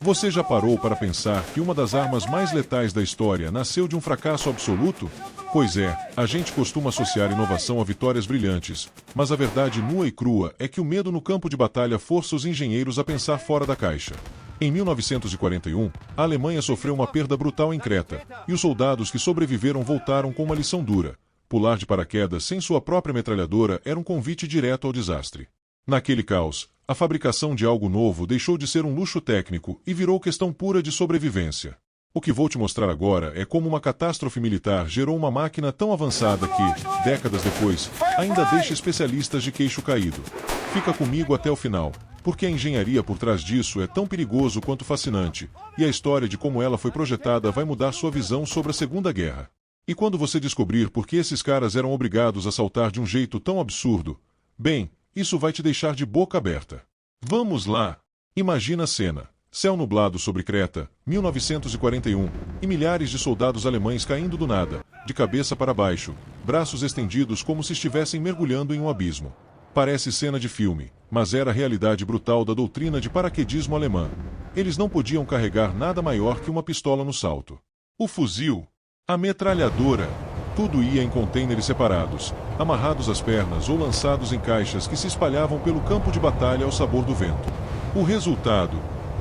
Você já parou para pensar que uma das armas mais letais da história nasceu de um fracasso absoluto? Pois é, a gente costuma associar inovação a vitórias brilhantes, mas a verdade nua e crua é que o medo no campo de batalha força os engenheiros a pensar fora da caixa. Em 1941, a Alemanha sofreu uma perda brutal em Creta, e os soldados que sobreviveram voltaram com uma lição dura. Pular de paraquedas sem sua própria metralhadora era um convite direto ao desastre. Naquele caos, a fabricação de algo novo deixou de ser um luxo técnico e virou questão pura de sobrevivência. O que vou te mostrar agora é como uma catástrofe militar gerou uma máquina tão avançada que, décadas depois, ainda deixa especialistas de queixo caído. Fica comigo até o final, porque a engenharia por trás disso é tão perigoso quanto fascinante, e a história de como ela foi projetada vai mudar sua visão sobre a Segunda Guerra. E quando você descobrir por que esses caras eram obrigados a saltar de um jeito tão absurdo, bem, isso vai te deixar de boca aberta. Vamos lá! Imagina a cena. Céu nublado sobre Creta, 1941, e milhares de soldados alemães caindo do nada, de cabeça para baixo, braços estendidos como se estivessem mergulhando em um abismo. Parece cena de filme, mas era a realidade brutal da doutrina de paraquedismo alemã. Eles não podiam carregar nada maior que uma pistola no salto. O fuzil, a metralhadora, tudo ia em contêineres separados, amarrados às pernas ou lançados em caixas que se espalhavam pelo campo de batalha ao sabor do vento. O resultado,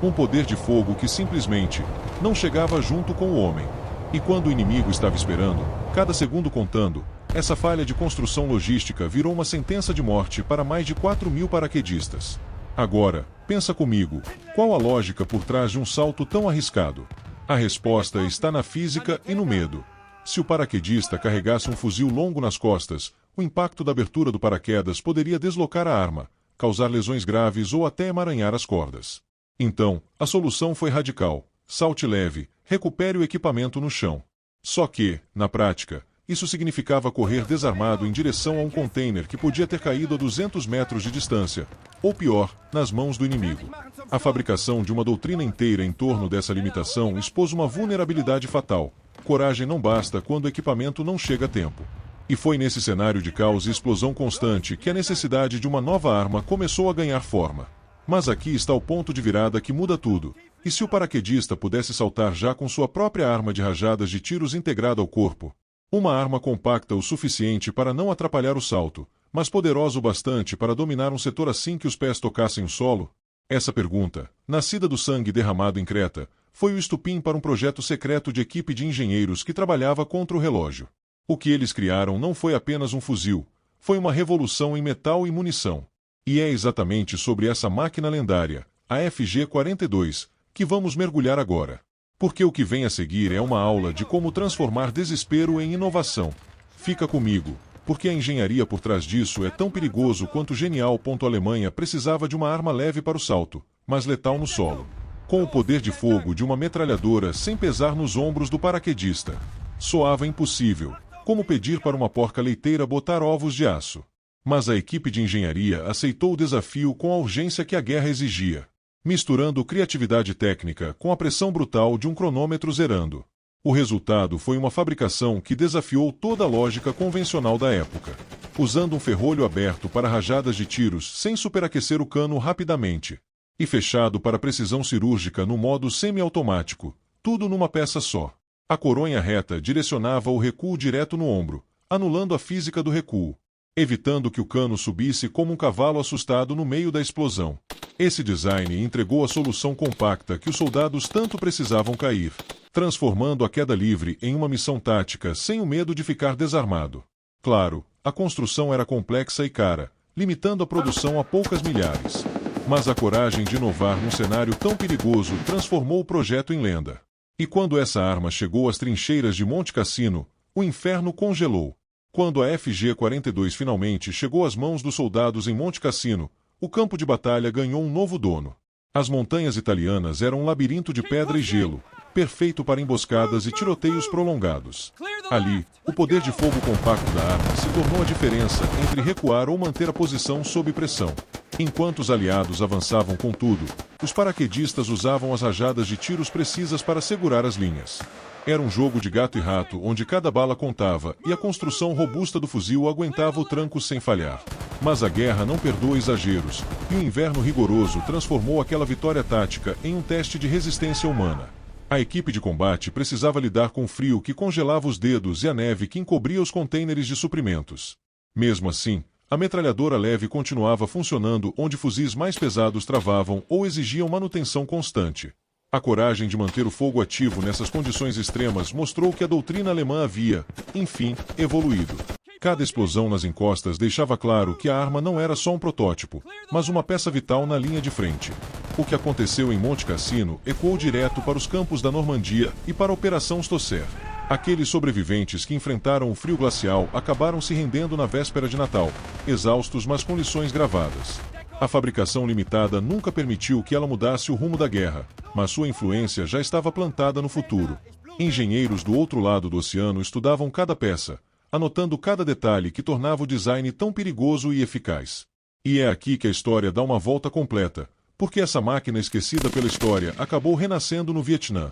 um poder de fogo que simplesmente não chegava junto com o homem. E quando o inimigo estava esperando, cada segundo contando, essa falha de construção logística virou uma sentença de morte para mais de 4.000 paraquedistas. Agora, pensa comigo, qual a lógica por trás de um salto tão arriscado? A resposta está na física e no medo. Se o paraquedista carregasse um fuzil longo nas costas, o impacto da abertura do paraquedas poderia deslocar a arma, causar lesões graves ou até emaranhar as cordas. Então, a solução foi radical: salte leve, recupere o equipamento no chão. Só que, na prática, isso significava correr desarmado em direção a um container que podia ter caído a 200 metros de distância, ou pior, nas mãos do inimigo. A fabricação de uma doutrina inteira em torno dessa limitação expôs uma vulnerabilidade fatal. Coragem não basta quando o equipamento não chega a tempo. E foi nesse cenário de caos e explosão constante que a necessidade de uma nova arma começou a ganhar forma. Mas aqui está o ponto de virada que muda tudo. E se o paraquedista pudesse saltar já com sua própria arma de rajadas de tiros integrada ao corpo? Uma arma compacta o suficiente para não atrapalhar o salto, mas poderosa o bastante para dominar um setor assim que os pés tocassem o solo? Essa pergunta, nascida do sangue derramado em Creta, foi o estupim para um projeto secreto de equipe de engenheiros que trabalhava contra o relógio. O que eles criaram não foi apenas um fuzil, foi uma revolução em metal e munição. E é exatamente sobre essa máquina lendária, a FG-42, que vamos mergulhar agora. Porque o que vem a seguir é uma aula de como transformar desespero em inovação. Fica comigo, porque a engenharia por trás disso é tão perigoso quanto genial. A Alemanha precisava de uma arma leve para o salto, mas letal no solo. Com o poder de fogo de uma metralhadora sem pesar nos ombros do paraquedista. Soava impossível, como pedir para uma porca leiteira botar ovos de aço. Mas a equipe de engenharia aceitou o desafio com a urgência que a guerra exigia, misturando criatividade técnica com a pressão brutal de um cronômetro zerando. O resultado foi uma fabricação que desafiou toda a lógica convencional da época, usando um ferrolho aberto para rajadas de tiros sem superaquecer o cano rapidamente, e fechado para precisão cirúrgica no modo semiautomático, tudo numa peça só. A coronha reta direcionava o recuo direto no ombro, anulando a física do recuo, evitando que o cano subisse como um cavalo assustado no meio da explosão. Esse design entregou a solução compacta que os soldados tanto precisavam cair, transformando a queda livre em uma missão tática sem o medo de ficar desarmado. Claro, a construção era complexa e cara, limitando a produção a poucas milhares. Mas a coragem de inovar num cenário tão perigoso transformou o projeto em lenda. E quando essa arma chegou às trincheiras de Monte Cassino, o inferno congelou. Quando a FG-42 finalmente chegou às mãos dos soldados em Monte Cassino, o campo de batalha ganhou um novo dono. As montanhas italianas eram um labirinto de pedra e gelo, perfeito para emboscadas e tiroteios prolongados. Ali, o poder de fogo compacto da arma se tornou a diferença entre recuar ou manter a posição sob pressão. Enquanto os aliados avançavam com tudo, os paraquedistas usavam as rajadas de tiros precisas para segurar as linhas. Era um jogo de gato e rato onde cada bala contava e a construção robusta do fuzil aguentava o tranco sem falhar. Mas a guerra não perdoa exageros, e o inverno rigoroso transformou aquela vitória tática em um teste de resistência humana. A equipe de combate precisava lidar com o frio que congelava os dedos e a neve que encobria os contêineres de suprimentos. Mesmo assim, a metralhadora leve continuava funcionando onde fuzis mais pesados travavam ou exigiam manutenção constante. A coragem de manter o fogo ativo nessas condições extremas mostrou que a doutrina alemã havia, enfim, evoluído. Cada explosão nas encostas deixava claro que a arma não era só um protótipo, mas uma peça vital na linha de frente. O que aconteceu em Monte Cassino ecoou direto para os campos da Normandia e para a Operação Stosser. Aqueles sobreviventes que enfrentaram o frio glacial acabaram se rendendo na véspera de Natal, exaustos mas com lições gravadas. A fabricação limitada nunca permitiu que ela mudasse o rumo da guerra, mas sua influência já estava plantada no futuro. Engenheiros do outro lado do oceano estudavam cada peça, anotando cada detalhe que tornava o design tão perigoso e eficaz. E é aqui que a história dá uma volta completa, porque essa máquina esquecida pela história acabou renascendo no Vietnã.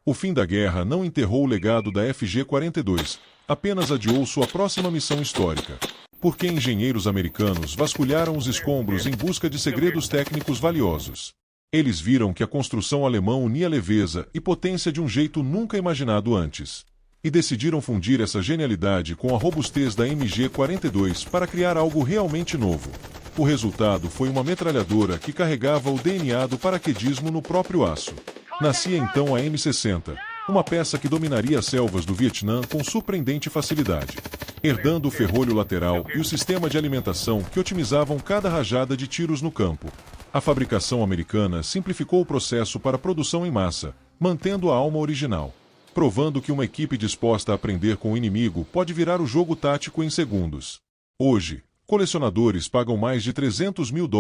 O fim da guerra não enterrou o legado da FG-42, apenas adiou sua próxima missão histórica. Porque engenheiros americanos vasculharam os escombros em busca de segredos técnicos valiosos. Eles viram que a construção alemã unia leveza e potência de um jeito nunca imaginado antes. E decidiram fundir essa genialidade com a robustez da MG-42 para criar algo realmente novo. O resultado foi uma metralhadora que carregava o DNA do paraquedismo no próprio aço. Nascia então a M60, uma peça que dominaria as selvas do Vietnã com surpreendente facilidade, herdando o ferrolho lateral e o sistema de alimentação que otimizavam cada rajada de tiros no campo. A fabricação americana simplificou o processo para a produção em massa, mantendo a alma original, provando que uma equipe disposta a aprender com o inimigo pode virar o jogo tático em segundos. Hoje, colecionadores pagam mais de $300 mil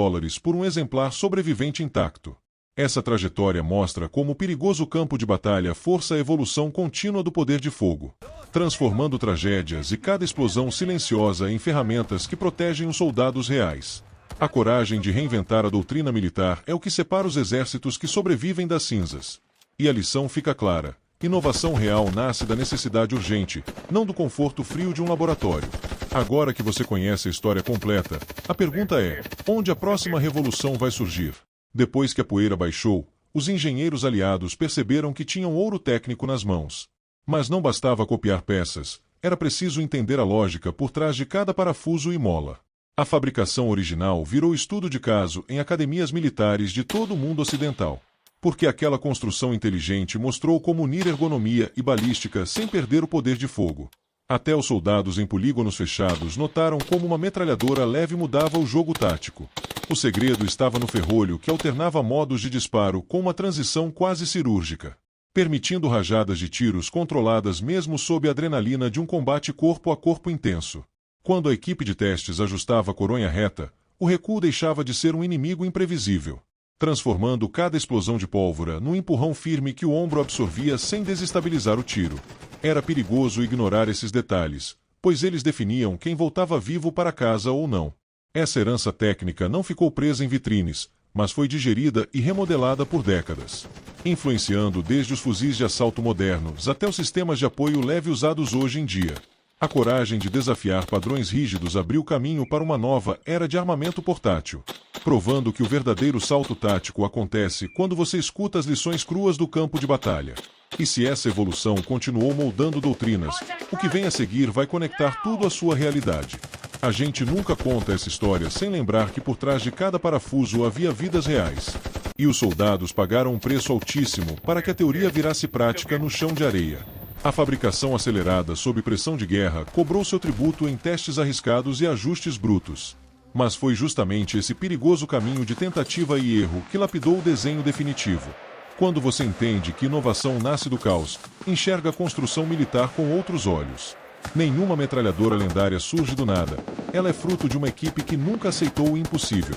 por um exemplar sobrevivente intacto. Essa trajetória mostra como o perigoso campo de batalha força a evolução contínua do poder de fogo, transformando tragédias e cada explosão silenciosa em ferramentas que protegem os soldados reais. A coragem de reinventar a doutrina militar é o que separa os exércitos que sobrevivem das cinzas. E a lição fica clara: inovação real nasce da necessidade urgente, não do conforto frio de um laboratório. Agora que você conhece a história completa, a pergunta é: onde a próxima revolução vai surgir? Depois que a poeira baixou, os engenheiros aliados perceberam que tinham ouro técnico nas mãos. Mas não bastava copiar peças, era preciso entender a lógica por trás de cada parafuso e mola. A fabricação original virou estudo de caso em academias militares de todo o mundo ocidental. Porque aquela construção inteligente mostrou como unir ergonomia e balística sem perder o poder de fogo. Até os soldados em polígonos fechados notaram como uma metralhadora leve mudava o jogo tático. O segredo estava no ferrolho que alternava modos de disparo com uma transição quase cirúrgica, permitindo rajadas de tiros controladas mesmo sob a adrenalina de um combate corpo a corpo intenso. Quando a equipe de testes ajustava a coronha reta, o recuo deixava de ser um inimigo imprevisível, transformando cada explosão de pólvora num empurrão firme que o ombro absorvia sem desestabilizar o tiro. Era perigoso ignorar esses detalhes, pois eles definiam quem voltava vivo para casa ou não. Essa herança técnica não ficou presa em vitrines, mas foi digerida e remodelada por décadas, influenciando desde os fuzis de assalto modernos até os sistemas de apoio leve usados hoje em dia. A coragem de desafiar padrões rígidos abriu caminho para uma nova era de armamento portátil, provando que o verdadeiro salto tático acontece quando você escuta as lições cruas do campo de batalha. E se essa evolução continuou moldando doutrinas, o que vem a seguir vai conectar tudo à sua realidade. A gente nunca conta essa história sem lembrar que por trás de cada parafuso havia vidas reais. E os soldados pagaram um preço altíssimo para que a teoria virasse prática no chão de areia. A fabricação acelerada sob pressão de guerra cobrou seu tributo em testes arriscados e ajustes brutos. Mas foi justamente esse perigoso caminho de tentativa e erro que lapidou o desenho definitivo. Quando você entende que inovação nasce do caos, enxerga a construção militar com outros olhos. Nenhuma metralhadora lendária surge do nada. Ela é fruto de uma equipe que nunca aceitou o impossível.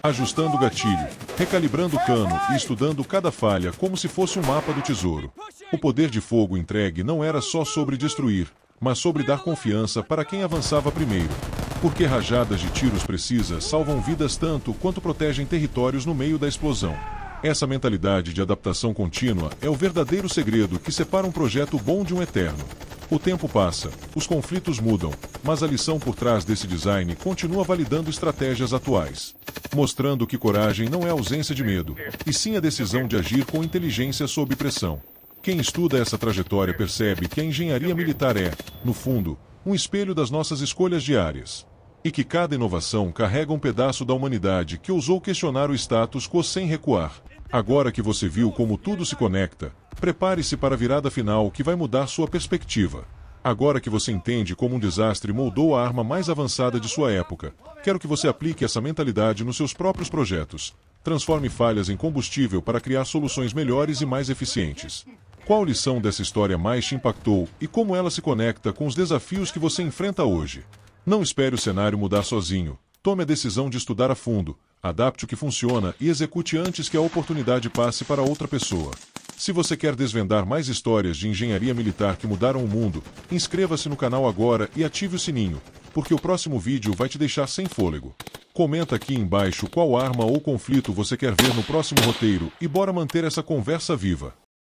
Ajustando o gatilho, recalibrando o cano e estudando cada falha como se fosse um mapa do tesouro. O poder de fogo entregue não era só sobre destruir, mas sobre dar confiança para quem avançava primeiro. Porque rajadas de tiros precisas salvam vidas tanto quanto protegem territórios no meio da explosão. Essa mentalidade de adaptação contínua é o verdadeiro segredo que separa um projeto bom de um eterno. O tempo passa, os conflitos mudam, mas a lição por trás desse design continua validando estratégias atuais, mostrando que coragem não é ausência de medo, e sim a decisão de agir com inteligência sob pressão. Quem estuda essa trajetória percebe que a engenharia militar é, no fundo, um espelho das nossas escolhas diárias. E que cada inovação carrega um pedaço da humanidade que ousou questionar o status quo sem recuar. Agora que você viu como tudo se conecta, prepare-se para a virada final que vai mudar sua perspectiva. Agora que você entende como um desastre moldou a arma mais avançada de sua época, quero que você aplique essa mentalidade nos seus próprios projetos. Transforme falhas em combustível para criar soluções melhores e mais eficientes. Qual lição dessa história mais te impactou e como ela se conecta com os desafios que você enfrenta hoje? Não espere o cenário mudar sozinho. Tome a decisão de estudar a fundo, adapte o que funciona e execute antes que a oportunidade passe para outra pessoa. Se você quer desvendar mais histórias de engenharia militar que mudaram o mundo, inscreva-se no canal agora e ative o sininho, porque o próximo vídeo vai te deixar sem fôlego. Comenta aqui embaixo qual arma ou conflito você quer ver no próximo roteiro e bora manter essa conversa viva.